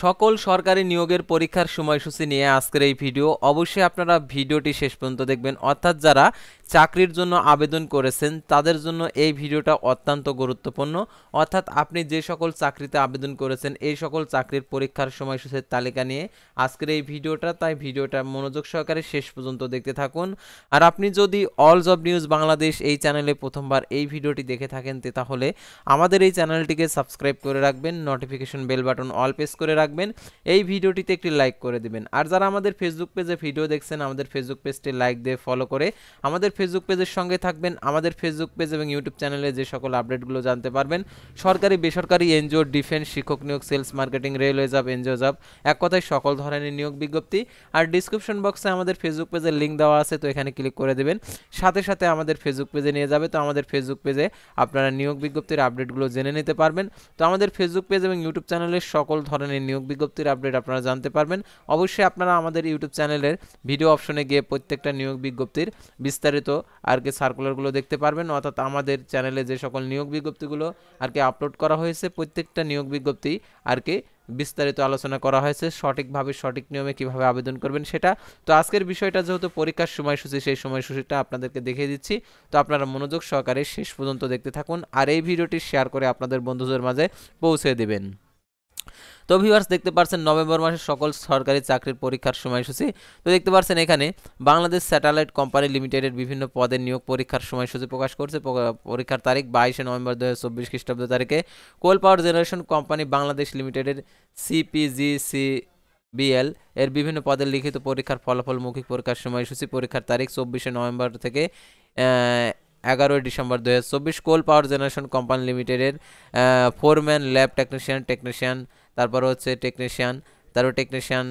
সকল সরকারি নিয়োগের পরীক্ষার সময়সূচি নিয়ে আজকের এই ভিডিও। অবশ্যই আপনারা ভিডিওটি শেষ পর্যন্ত দেখবেন, অর্থাৎ যারা চাকরির জন্য আবেদন করেছেন তাদের জন্য এই ভিডিওটা অত্যন্ত গুরুত্বপূর্ণ। অর্থাৎ আপনি যে সকল চাকরিতে আবেদন করেছেন এই সকল চাকরির পরীক্ষার সময়সূচির তালিকা নিয়ে আজকের এই ভিডিওটা, তাই ভিডিওটা মনোযোগ সহকারে শেষ পর্যন্ত দেখতে থাকুন। আর আপনি যদি অল জব নিউজ বাংলাদেশ এই চ্যানেলে প্রথমবার এই ভিডিওটি দেখে থাকেন তাহলে আমাদের এই চ্যানেলটিকে সাবস্ক্রাইব করে রাখবেন, নোটিফিকেশন বেল বাটন অল প্রেস করে রাখবেন, এই ভিডিওটিতে একটি লাইক করে দিবেন। আর যারা আমাদের ফেসবুক পেজে ভিডিও দেখছেন আমাদের ফেসবুক পেজটি লাইক দিয়ে ফলো করে আমাদের ফেসবুক পেজের সঙ্গে থাকবেন। আমাদের ফেসবুক পেজ এবং ইউটিউব চ্যানেলে যে সকল আপডেটগুলো জানতে পারবেন, সরকারি বেসরকারি এনজিও, ডিফেন্স, শিক্ষক নিয়োগ, sales, marketing, railway job, NGO job, এক কথায় সকল ধরনের নিয়োগ বিজ্ঞপ্তি। আর ডিসক্রিপশন বক্সে আমাদের ফেসবুক পেজের লিঙ্ক দেওয়া আছে, তো এখানে ক্লিক করে দেবেন, সাথে সাথে আমাদের ফেসবুক পেজে নিয়ে যাবে। তো আমাদের ফেসবুক পেজে আপনারা নিয়োগ বিজ্ঞপ্তির আপডেটগুলো জেনে নিতে পারবেন। তো আমাদের ফেসবুক পেজ এবং ইউটিউব চ্যানেলের সকল ধরনের নিয়োগ বিজ্ঞপ্তির আপডেট আপনারা জানতে পারবেন। অবশ্যই আপনারা আমাদের ইউটিউব চ্যানেলের ভিডিও অপশনে গিয়ে প্রত্যেকটা নিয়োগ বিজ্ঞপ্তির বিস্তারিত সার্কুলারগুলো দেখতে পারবেন। অর্থাৎ আমাদের চ্যানেলে যে সকল নিয়োগ বিজ্ঞপ্তিগুলো আপলোড করা হয়েছে প্রত্যেকটা নিয়োগ বিজ্ঞপ্তি বিস্তারিত আলোচনা করা হয়েছে, সঠিকভাবে সঠিক নিয়মে কিভাবে আবেদন করবেন সেটা। তো আজকের বিষয়টা যেহেতু পরীক্ষার সময়সূচি, সেই সময়সূচিটা আপনাদেরকে দেখিয়ে দিচ্ছি, তো আপনারা মনোযোগ সহকারে শেষ পর্যন্ত দেখতে থাকুন আর এই ভিডিওটি শেয়ার করে আপনাদের বন্ধুদের মাঝে পৌঁছে দেবেন। তো ভিউয়ার্স, দেখতে পাচ্ছেন নভেম্বর মাসের সকল সরকারি চাকরির পরীক্ষার সময়সূচি। তো দেখতে পাচ্ছেন এখানে বাংলাদেশ স্যাটেলাইট কোম্পানি লিমিটেডের বিভিন্ন পদের নিয়োগ পরীক্ষার সময়সূচি প্রকাশ করছে। পরীক্ষার তারিখ 22 নভেম্বর 2024 খ্রিস্টাব্দ তারিখে কোল পাওয়ার জেনারেশন কোম্পানি বাংলাদেশ লিমিটেডের CPGCBL এর বিভিন্ন পদের লিখিত পরীক্ষার ফলাফল মৌখিক পরীক্ষার সময়সূচি। পরীক্ষার তারিখ 24 নভেম্বর থেকে 11 ডিসেম্বর 2024। কোল পাওয়ার জেনারেশন কোম্পানি লিমিটেডের ফোরম্যান, ল্যাব টেকনিশিয়ান, তারপর হচ্ছে টেকনিশিয়ান, তারপর টেকনিশিয়ান,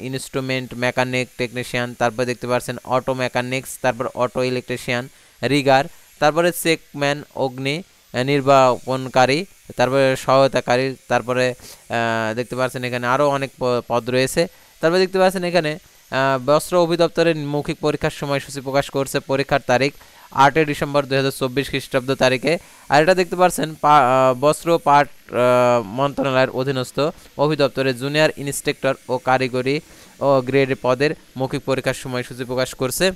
ইনস্ট্রুমেন্ট মেকানিক টেকনিশিয়ান, তারপর দেখতে পাচ্ছেন অটো মেকানিক্স, তারপর অটো ইলেকট্রিশিয়ান, রিগার, তারপরে চেকম্যান, অগ্নি নির্বাপনকারী, তারপরে সহায়তাকারী, তারপরে দেখতে পাচ্ছেন এখানে আরও অনেক পদ রয়েছে। তারপরে দেখতে পাচ্ছেন এখানে বস্ত্র অধিদপ্তরের মৌখিক পরীক্ষার সময়সূচি প্রকাশ করছে। পরীক্ষার তারিখ 8 ডিসেম্বর 2024 খ্রিস্টাব্দ তারিখে। আর এটা দেখতে পাচ্ছেন বস্ত্র পাট মন্ত্রণালয়ের অধীনস্থ অধিদপ্তরে জুনিয়র ইন্সপেক্টর ও কারিগরি ও গ্রেড পদের মৌখিক পরীক্ষার সময়সূচি প্রকাশ করছে।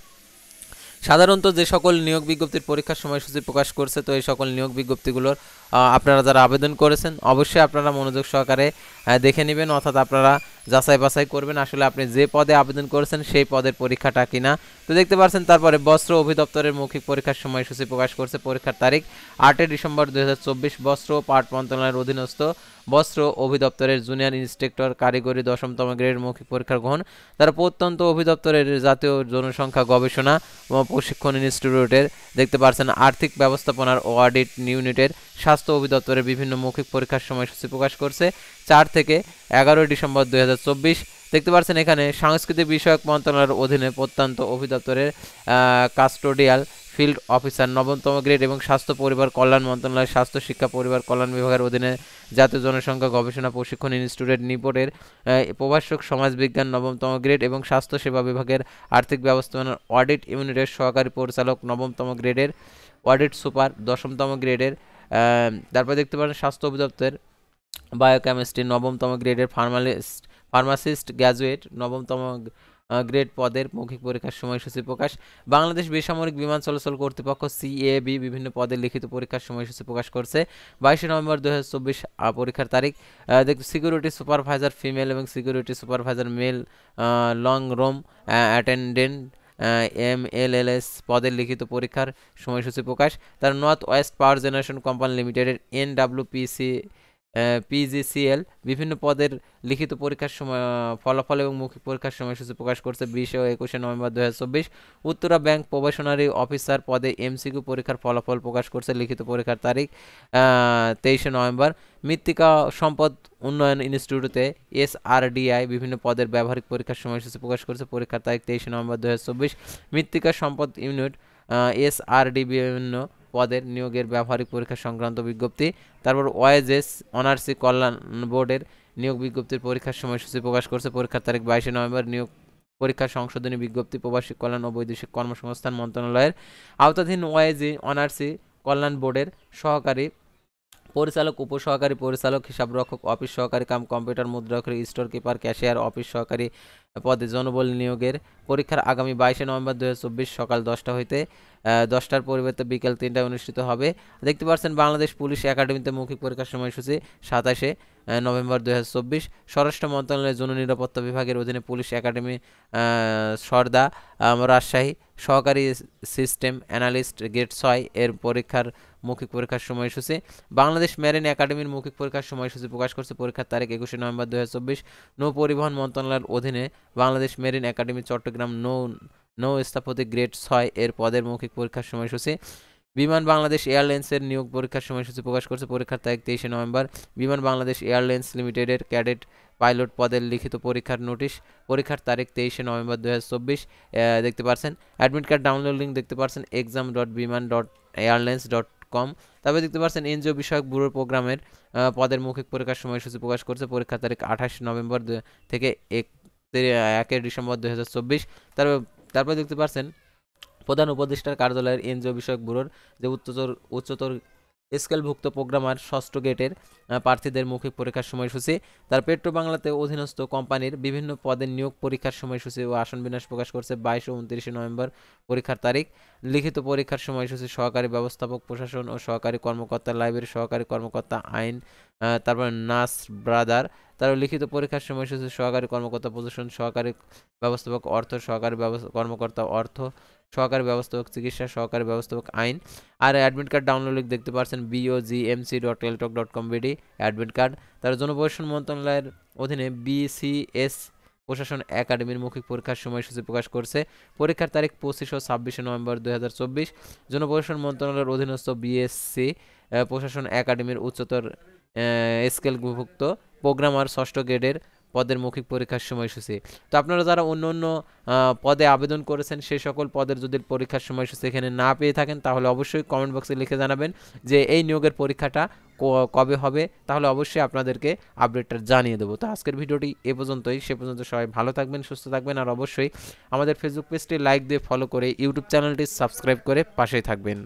সাধারণত যে সকল নিয়োগ বিজ্ঞপ্তির পরীক্ষার সময়সূচি প্রকাশ করছে, তো এই সকল নিয়োগ বিজ্ঞপ্তিগুলোর আপনারা যারা আবেদন করেছেন অবশ্যই আপনারা মনোযোগ সহকারে দেখে নেবেন, অর্থাৎ আপনারা যাচাই বাছাই করবেন আসলে আপনি যে পদে আবেদন করেছেন সেই পদের পরীক্ষাটা কিনা। তো দেখতে পাচ্ছেন তারপরে বস্ত্র অধিদপ্তরের মৌখিক পরীক্ষার সময়সূচি প্রকাশ করছে। পরীক্ষার তারিখ 8 ডিসেম্বর 2024। বস্ত্র পাট মন্ত্রণালয়ের অধীনস্থ বস্ত্র অধিদপ্তরের জুনিয়র ইন্সপেক্টর কারিগরি 10তম গ্রেডের মৌখিক পরীক্ষার গ্রহণ। তারা প্রত্যন্ত অধিদপ্তরের জাতীয় জনসংখ্যা গবেষণা ও প্রশিক্ষণ ইনস্টিটিউটের দেখতে পাচ্ছেন আর্থিক ব্যবস্থাপনার ও অডিট ইউনিটের স্বাস্থ্য অধিদপ্তরের বিভিন্ন মৌখিক পরীক্ষার সময়সূচি প্রকাশ করছে 4 থেকে 11 ডিসেম্বর 2024। দেখতে পাচ্ছেন এখানে সাংস্কৃতিক বিষয়ক মন্ত্রণালয়ের অধীনে প্রত্যন্ত অধিদপ্তরের কাস্টোডিয়াল ফিল্ড অফিসার 9তম গ্রেড এবং স্বাস্থ্য পরিবার কল্যাণ মন্ত্রণালয়ের স্বাস্থ্য শিক্ষা পরিবার কল্যাণ বিভাগের অধীনে জাতীয় জনসংখ্যা গবেষণা প্রশিক্ষণ ইনস্টিটিউট নিপোর্টের প্রভাষক সমাজবিজ্ঞান 9তম গ্রেড এবং স্বাস্থ্য সেবা বিভাগের আর্থিক ব্যবস্থাপনার অডিট ইউনিটের সহকারী পরিচালক 9তম গ্রেডের অডিট সুপার 10তম গ্রেডের। তারপর দেখতে পারেন স্বাস্থ্য অধিদপ্তর বায়োকেমিস্ট্রি 9তম গ্রেডের ফার্মাসিস্ট গ্র্যাজুয়েট 9তম গ্রেড পদের মৌখিক পরীক্ষার সময়সূচি প্রকাশ। বাংলাদেশ বেসামরিক বিমান চলাচল কর্তৃপক্ষ CAB বিভিন্ন পদের লিখিত পরীক্ষার সময়সূচি প্রকাশ করছে 22 নভেম্বর 2024। পরীক্ষার তারিখ সিকিউরিটি সুপারভাইজার ফিমেল এবং security supervisor male long room attendant MLLS পদের লিখিত পরীক্ষার সময়সূচি প্রকাশ। তার north west power generation company লিমিটেডের PGCL বিভিন্ন পদের লিখিত পরীক্ষার সময় ফলাফল এবং মৌখিক পরীক্ষার সময়সূচি প্রকাশ করছে 20 ও 21 November 2024। Uttara bank probationary officer পদে MCQ পরীক্ষার ফলাফল প্রকাশ করছে। লিখিত পরীক্ষার তারিখ 23 নভেম্বর। মৃত্তিকা সম্পদ উন্নয়ন ইনস্টিটিউটে SRDI বিভিন্ন পদের ব্যবহারিক পরীক্ষার সময়সূচি প্রকাশ করছে। পরীক্ষার তারিখ 23 নভেম্বর 2024। মৃত্তিকা সম্পদ ইউনিট SRD বিভিন্ন পদের নিয়োগের ব্যবহারিক পরীক্ষা সংক্রান্ত বিজ্ঞপ্তি। তারপর ওয়াইজেস অনার্সি কল্যাণ বোর্ডের নিয়োগ বিজ্ঞপ্তির পরীক্ষার সময়সূচি প্রকাশ করছে। পরীক্ষার তারিখ 22 নভেম্বর। নিয়োগ পরীক্ষা সংশোধনী বিজ্ঞপ্তি প্রবাসী কল্যাণ ও বৈদেশিক কর্মসংস্থান মন্ত্রণালয়ের আওতাধীন ওয়াইজি অনার্সি কল্যাণ বোর্ডের সহকারী পরিচালক, উপসহকারী পরিচালক, হিসাবরক্ষক, অফিস সহকারী কাম কম্পিউটার মুদ্রাক্ষর, স্টোর কিপার, ক্যাশিয়ার, অফিস সহকারী পদে জনবল নিয়োগের পরীক্ষার আগামী 22 নভেম্বর 2024 সকাল 10টা হইতে 10টার পরিবর্তে বিকেল 3টায় অনুষ্ঠিত হবে। দেখতে পাচ্ছেন বাংলাদেশ পুলিশ একাডেমিতে মৌখিক পরীক্ষার সময়সূচি 27 নভেম্বর 2024। স্বরাষ্ট্র মন্ত্রণালয়ের জননিরাপত্তা বিভাগের অধীনে পুলিশ একাডেমি সরদা রাজশাহী সহকারী সিস্টেম অ্যানালিস্ট গ্রেড 6 এর পরীক্ষার মৌখিক পরীক্ষার সময়সূচি। বাংলাদেশ মেরিন একাডেমির মৌখিক পরীক্ষার সময়সূচি প্রকাশ করছে। পরীক্ষার তারিখ 21 নভেম্বর 2024। নৌ পরিবহন মন্ত্রণালয়ের অধীনে বাংলাদেশ মেরিন একাডেমি চট্টগ্রাম নৌ স্থপতি গ্রেড 6 এর পদের মৌখিক পরীক্ষার সময়সূচি। বিমান বাংলাদেশ এয়ারলাইন্সের নিয়োগ পরীক্ষার সময়সূচি প্রকাশ করছে। পরীক্ষার তারিখ 23 নভেম্বর। বিমান বাংলাদেশ এয়ারলাইন্স লিমিটেডের ক্যাডেট পাইলট পদের লিখিত পরীক্ষার নোটিশ। পরীক্ষার তারিখ 23 নভেম্বর 2024। দেখতে পাচ্ছেন অ্যাডমিট কার্ড ডাউনলোড লিঙ্ক দেখতে পাচ্ছেন exam.biman.airlines.com। তারপরে দেখতে পাচ্ছেন এনজিও বিষয়ক ব্যুরো প্রোগ্রামের পদের মৌখিক পরীক্ষার সময়সূচি প্রকাশ করছে। পরীক্ষার তারিখ 28 নভেম্বর থেকে 1 ডিসেম্বর 2024। তারপর দেখতে পাচ্ছেন প্রধান উপদেষ্টার কার্যালয়ের এনজিও বিষয়ক ব্যুরোর যে উচ্চতর স্কেলভুক্ত প্রোগ্রামার ষষ্ঠ গেটের প্রার্থীদের মৌখিক পরীক্ষার সময়সূচি। তার পেট্রো বাংলাতে অধীনস্থ কোম্পানির বিভিন্ন পদের নিয়োগ পরীক্ষার সময়সূচি ও আসন বিন্যাস প্রকাশ করছে। 22 ও 29 নভেম্বর পরীক্ষার তারিখ। লিখিত পরীক্ষার সময়সূচি সহকারী ব্যবস্থাপক প্রশাসন ও সহকারী কর্মকর্তা লাইব্রেরি সহকারী কর্মকর্তা আইন, তারপর নাস ব্রাদার। তার লিখিত পরীক্ষার সময়সূচি সহকারী কর্মকর্তা প্রশাসন, সহকারী ব্যবস্থাপক অর্থ, সহকারী কর্মকর্তা অর্থ, সহকারী ব্যবস্থাপক চিকিৎসা, সহকারী ব্যবস্থাপক আইন। আর অ্যাডমিট কার্ড ডাউনলোড লিঙ্ক দেখতে পাচ্ছেন bogmc.teltok.com/bd অ্যাডমিট কার্ড। তার জনপ্রশাসন মন্ত্রণালয়ের অধীনে বিসিএস প্রশাসন একাডেমির মৌখিক পরীক্ষার সময়সূচি প্রকাশ করছে। পরীক্ষার তারিখ 25 ও 26 নভেম্বর 2024। জনপ্রশাসন মন্ত্রণালয়ের অধীনস্থ বিএসসি প্রশাসন একাডেমির উচ্চতর স্কেলভুক্ত প্রোগ্রামার ষষ্ঠ গ্রেডের পদের মৌখিক পরীক্ষার সময়সূচি। তো আপনারা যারা অন্য অন্য পদে আবেদন করেছেন সেই সকল পদের যদি পরীক্ষার সময়সূচি এখানে না পেয়ে থাকেন তাহলে অবশ্যই কমেন্ট বক্সে লিখে জানাবেন যে এই নিয়োগের পরীক্ষাটা কবে হবে, তাহলে অবশ্যই আপনাদেরকে আপডেটটা জানিয়ে দেবো। তো আজকের ভিডিওটি এ পর্যন্তই। সে পর্যন্ত সবাই ভালো থাকবেন, সুস্থ থাকবেন, আর অবশ্যই আমাদের ফেসবুক পেজটি লাইক দিয়ে ফলো করে ইউটিউব চ্যানেলটি সাবস্ক্রাইব করে পাশেই থাকবেন।